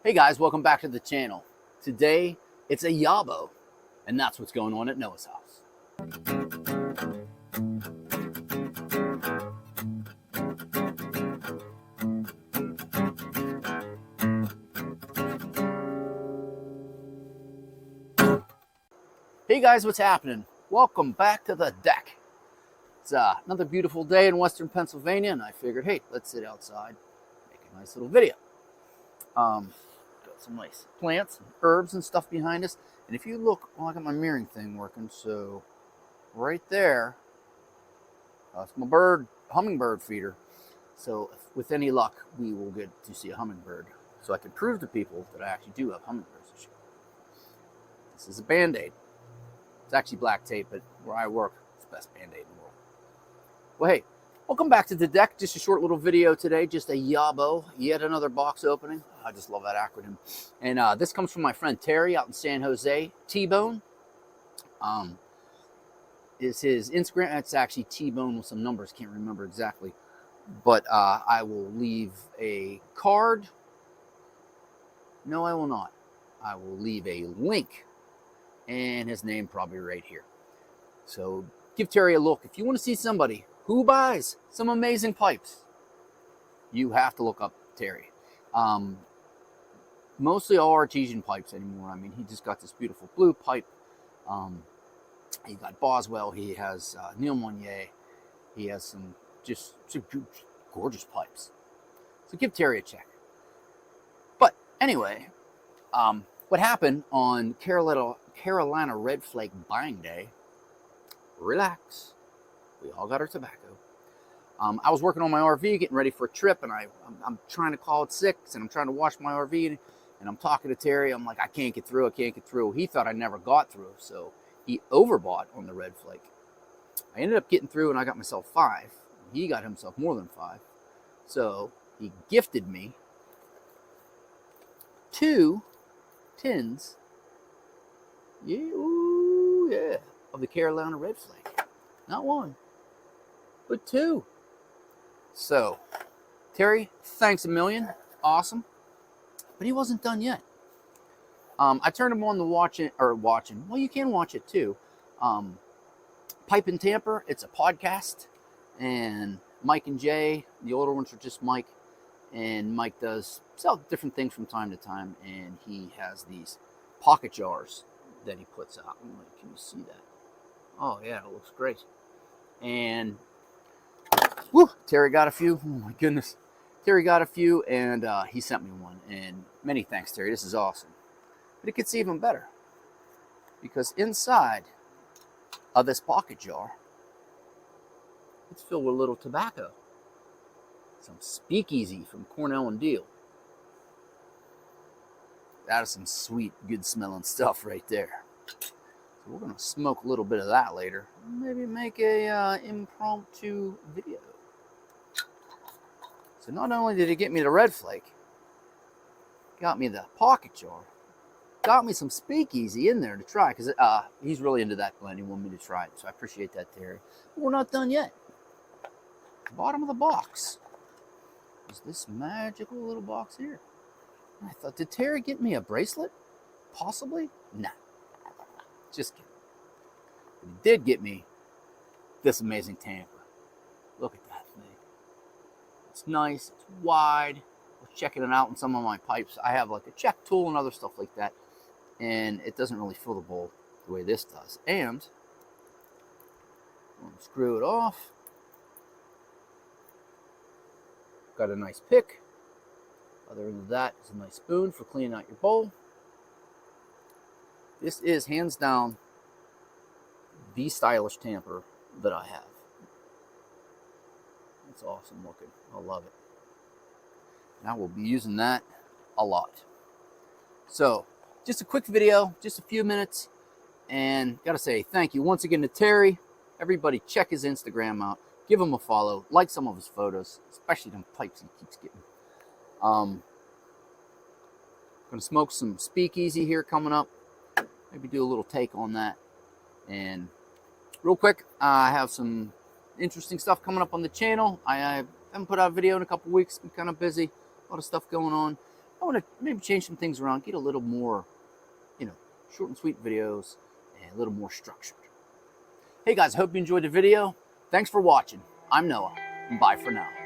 Hey guys, welcome back to the channel. Today, it's a YABO, and that's what's going on at Noah's house. Hey guys, what's happening? Welcome back to the deck. It's another beautiful day in Western Pennsylvania, and I figured, hey, let's sit outside, make a nice little video. Got some nice plants and herbs and stuff behind us. And if you look, well, I got my mirroring thing working, so right there, that's my hummingbird feeder. So with any luck, we will get to see a hummingbird. So I can prove to people that I actually do have hummingbirds this year. This is a Band-Aid. It's actually black tape, but where I work, it's the best Band-Aid in the world. Well, hey, welcome back to the deck. Just a short little video today, just a YABO, yet another box opening. I just love that acronym. And this comes from my friend Terry out in San Jose. T-Bone is his Instagram. It's actually T-Bone with some numbers. Can't remember exactly. But I will leave a card. No, I will not. I will leave a link and his name probably right here. So give Terry a look. If you want to see somebody who buys some amazing pipes, you have to look up Terry. Mostly all artesian pipes anymore. I mean, he just got this beautiful blue pipe. He got Boswell. He has Neil Monnier. He has some just gorgeous pipes. So give Terry a check. But anyway, what happened on Carolina Red Flake buying day, relax. We all got our tobacco. I was working on my RV, getting ready for a trip, and I'm trying to call it 6, and I'm trying to wash my RV, and I'm talking to Terry. I'm like, I can't get through. He thought I never got through, so he overbought on the Red Flake. I ended up getting through, and I got myself 5. He got himself more than 5. So he gifted me 2 tins, of the Carolina Red Flake. Not 1, but 2. So, Terry, thanks a million. Awesome. But he wasn't done yet. I turned him on the watching. Well, you can watch it too. Pipe and Tamper. It's a podcast. And Mike and Jay, the older ones are just Mike. And Mike does sell different things from time to time. And he has these pocket jars that he puts out. Can you see that? Oh, yeah, it looks great. And Terry got a few. Oh, my goodness. Terry got a few, and he sent me one. And many thanks, Terry. This is awesome. But it gets even better. Because inside of this pocket jar, it's filled with a little tobacco. Some Speakeasy from Cornell and Deal. That is some sweet, good-smelling stuff right there. So we're going to smoke a little bit of that later. Maybe make a impromptu video. So not only did he get me the Red Flake, got me the pocket jar, got me some Speakeasy in there to try, because he's really into that blend. He wanted me to try it, so I appreciate that, Terry. But we're not done yet. The bottom of the box is this magical little box here. I thought, did Terry get me a bracelet? Possibly? Nah. Just kidding. But he did get me this amazing tamper. Look at that thing. It's nice. It's wide. I was checking it out in some of my pipes. I have like a check tool and other stuff like that. And it doesn't really fill the bowl the way this does. And I'm going to screw it off. Got a nice pick. Other than that is a nice spoon for cleaning out your bowl. This is hands down the stylish tamper that I have. It's awesome looking. I love it. And I will be using that a lot. So, just a quick video, just a few minutes. And gotta say thank you once again to Terry. Everybody check his Instagram out. Give him a follow. Like some of his photos, especially them pipes he keeps getting. Gonna smoke some Speakeasy here coming up. Maybe do a little take on that. And real quick, I have some interesting stuff coming up on the channel. I haven't put out a video in a couple weeks. Been kind of busy. A lot of stuff going on. I want to maybe change some things around, get a little more, short and sweet videos and a little more structured. Hey guys, I hope you enjoyed the video. Thanks for watching. I'm Noah, and bye for now.